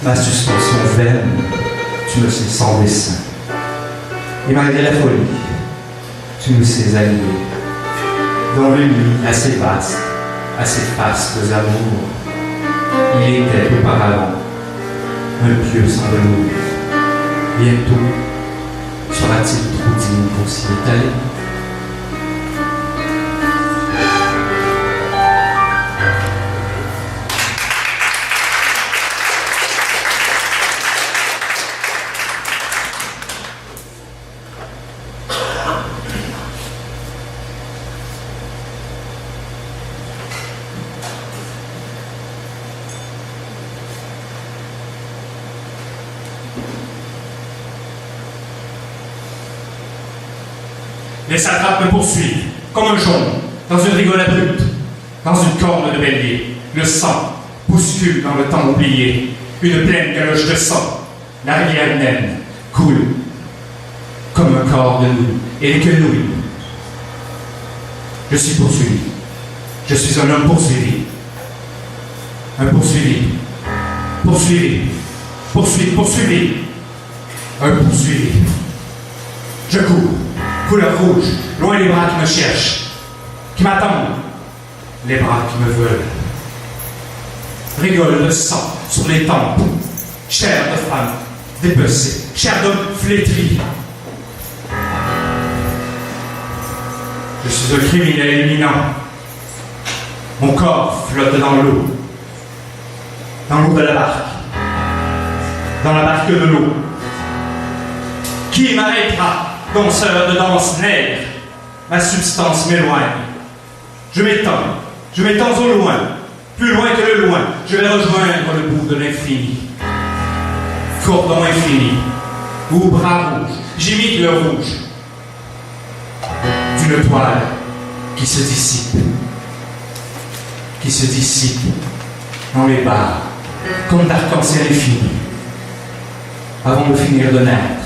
Ma suspension vaine, tu me sais sans dessein. Et malgré la folie, tu me sais aligné. Dans le lit assez vaste, assez faste d'amour, il était auparavant un pieu sans velours. Bientôt, sera-t-il trop digne pour s'y étaler? Les satrapes me poursuivent, comme un jonc, dans une rigole abrupte, dans une corne de bélier. Le sang bouscule dans le temps oublié, une pleine galoche de sang, la rivière naine coule comme un corps de nouilles et les quenouilles. Je suis poursuivi. Je suis un homme poursuivi. Un poursuivi. Poursuivi. Poursuivi. Un poursuivi. Je cours. Couleur rouge. Loin les bras qui me cherchent. Qui m'attendent. Les bras qui me veulent. Rigole de sang sur les tempes. Chair de femme dépecée. Chair d'homme flétrie. Je suis un criminel imminent. Mon corps flotte dans l'eau. Dans l'eau de la barque. Dans la barque de l'eau. Qui m'arrêtera, danseur de danse nègre? Ma substance m'éloigne. Je m'étends au loin. Plus loin que le loin. Je vais rejoindre le bout de l'infini. Cordon infini. Ou bras rouge. J'imite le rouge. D'une toile qui se dissipe dans les bars, comme d'arc-en-ciel infini. Avant de finir de naître,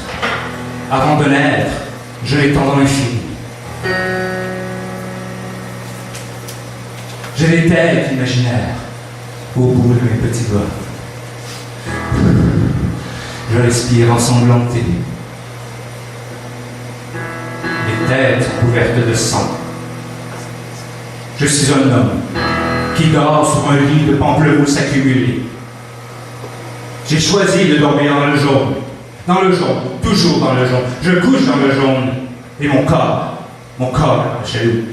je l'étends dans l'infini. J'ai des têtes imaginaires au bout de mes petits doigts. Je respire ensanglanté. Tête couverte de sang. Je suis un homme qui dort sur un lit de pamplemousse accumulé. J'ai choisi de dormir dans le jaune, toujours dans le jaune. Je couche dans le jaune et mon corps jaloux.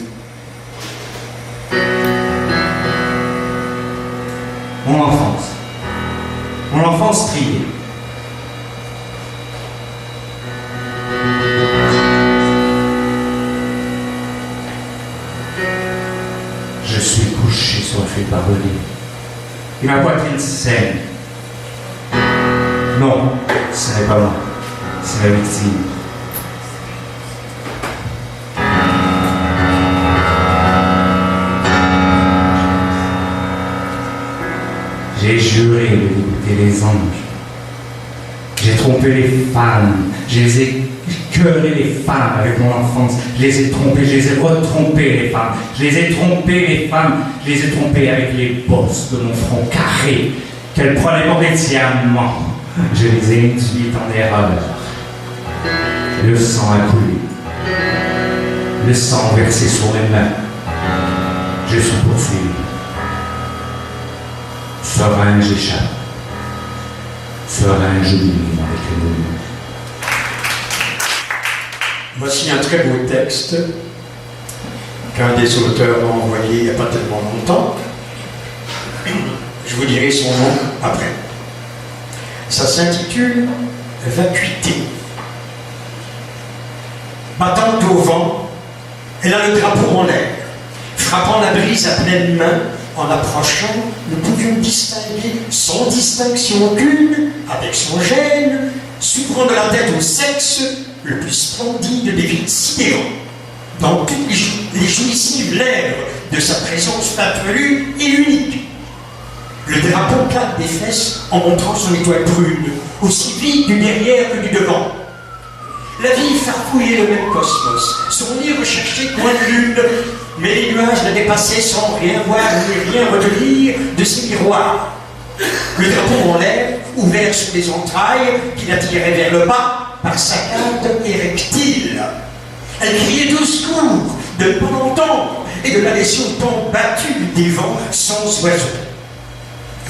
Mon enfance triée. Je suis couché sur un fil barbelé et ma poitrine saigne. Non, ce n'est pas moi, c'est la victime. J'ai juré de dégoûter les anges. J'ai trompé les femmes. Je les ai écœuré les femmes avec mon enfance. Je les ai trompées, je les ai retrompées les femmes. Je les ai trompées les femmes. Je les ai trompées avec les bosses de mon front carré qu'elles prenaient pour des diamants. Je les ai induites en erreur. Le sang a coulé. Le sang versé sur mes mains. Je suis poursuivi. Serein, j'échappe. Serein, j'oublie avec le mouvement. Voici un très beau texte qu'un des auteurs m'a envoyé il n'y a pas tellement longtemps. Je vous dirai son nom après. Ça s'intitule « Vacuité ». Battant au vent, elle a le drapeau en l'air. Frappant la brise à pleine main, en approchant, nous pouvions distinguer, sans distinction aucune, avec son gène, s'ouvrant de la tête au sexe, le plus splendide des vides sidérants, dans toutes les jouissives lèvres de sa présence farfelue et unique. Le drapeau claque des fesses en montrant son étoile brune, aussi vide du derrière que du devant. La vie farfouillait le même cosmos, son nid recherchait coin de lune, mais les nuages la dépassaient sans rien voir ni rien retenir de ses miroirs. Le drapeau en l'air, ouvert sur les entrailles, qui la tirait vers le bas par sa carte érectile. Elle criait au secours, de ne pas l'entendre, et de la laisser au temps battu des vents sans oiseaux.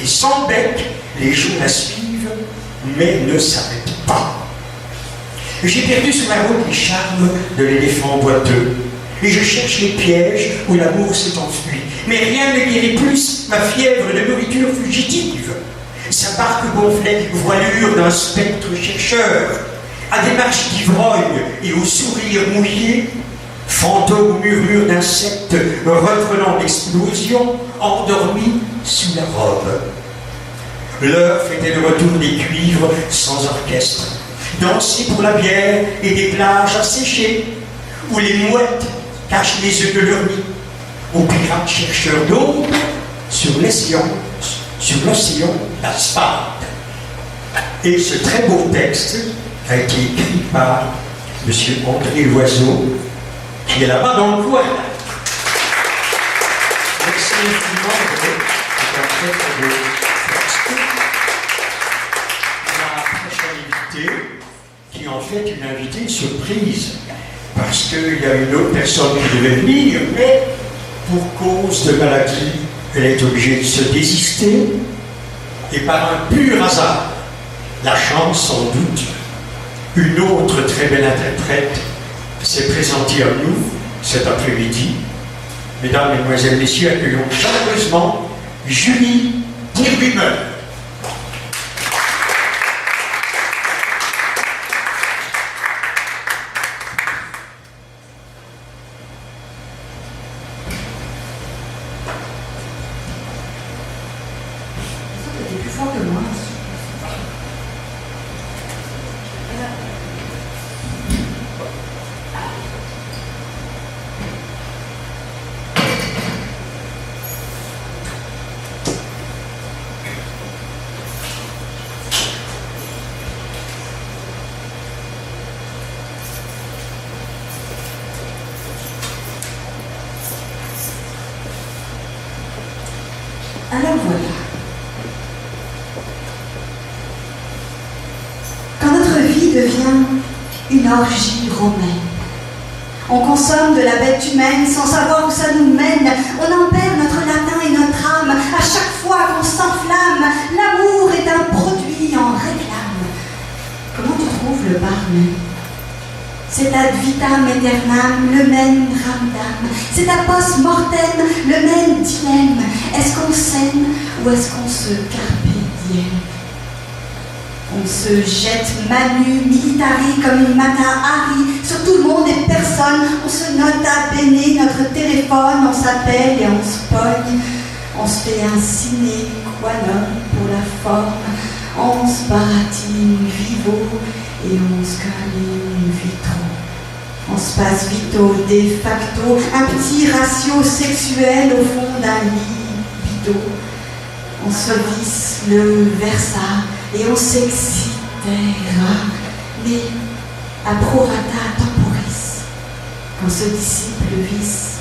Et sans bec, les jours la suivent, mais ne s'arrêtent pas. J'ai perdu sur la route les charmes de l'éléphant boiteux, et je cherche les pièges où l'amour s'est enfui. Mais rien ne guérit plus ma fièvre de nourriture fugitive. Sa barque gonflait voilure d'un spectre chercheur, à démarche d'ivrogne et au sourire mouillé, fantôme murmure d'insectes reprenant l'explosion, endormi sous la robe. L'heure fêtait le retour des cuivres sans orchestre, danser pour la bière et des plages asséchées, où les mouettes cachent les œufs de leur nid, aux pirates chercheurs d'ombre sur les sciences sur l'océan d'asphalte. Et ce très beau texte a été écrit par M. André Loiseau, qui est là-bas dans le coin. Merci infiniment, André. C'est un très très beau texte. La prochaine invitée, qui est en fait une invitée surprise, parce qu'il y a une autre personne qui devait venir, mais pour cause de maladie, elle est obligée de se désister, et par un pur hasard, la chance sans doute, une autre très belle interprète s'est présentée à nous cet après-midi. Mesdames, Mesdemoiselles, Messieurs, accueillons chaleureusement Julie Thierry-Meul. Alors voilà. Quand notre vie devient une orgie romaine, on consomme de la bête humaine sans savoir où ça nous mène. On en perd notre latin et notre âme. À chaque fois qu'on s'enflamme, l'amour est un produit en réclame. Comment tu trouves le barman? C'est ad vitam aeternam, le même ramdam. C'est à post-mortem, le même dilemme. Est-ce qu'on s'aime ou est-ce qu'on se carpe diem? On se jette manu militari comme une Mata-Hari sur tout le monde et personne. On se note à béné notre téléphone, on s'appelle et on se pogne. On se fait un ciné quanum pour la forme. On se baratine vivo et on se câline vitro. On se passe vito de facto, un petit ratio sexuel au fond d'un lit bidot. On se visse le versa et on s'excitera, mais à prorata temporis, quand se dissipe le vice,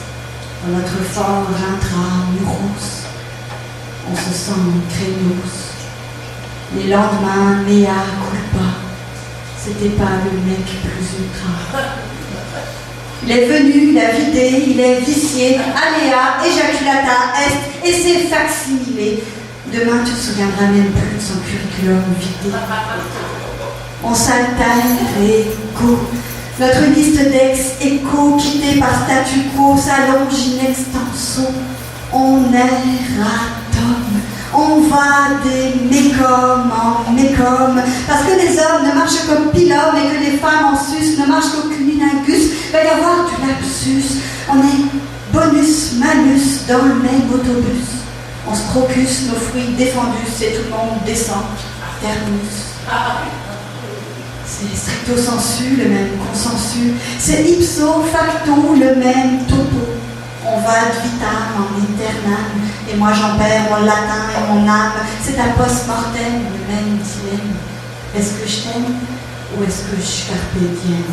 dans notre fort intramuros, on se sent crénos. Les lendemains, mea culpa, c'était pas le mec plus ultra. Il est venu, il a vidé, il est vicié, aléa, éjaculata, est, et c'est facsimilé. Demain, tu te souviendras même plus de son curriculum vidé. On s'altère et go. Notre liste d'ex-écho, quittée par statu quo, s'allonge in extenso. On erratome. On va des mécoms en mécoms, parce que les hommes ne marchent comme pilum et que les femmes en sus ne marchent qu'au cunilingus. Il va y avoir du lapsus. On est bonus-malus dans le même autobus. On se crocus nos fruits défendus et tout le monde descend. Terminus. C'est stricto sensu, le même consensus. C'est ipso facto, le même topo. On va ad vitam en aeternam, et moi j'en perds mon latin et mon âme. C'est à post-mortem, le même dilemme. Est-ce que je t'aime ou est-ce que je carpe diem?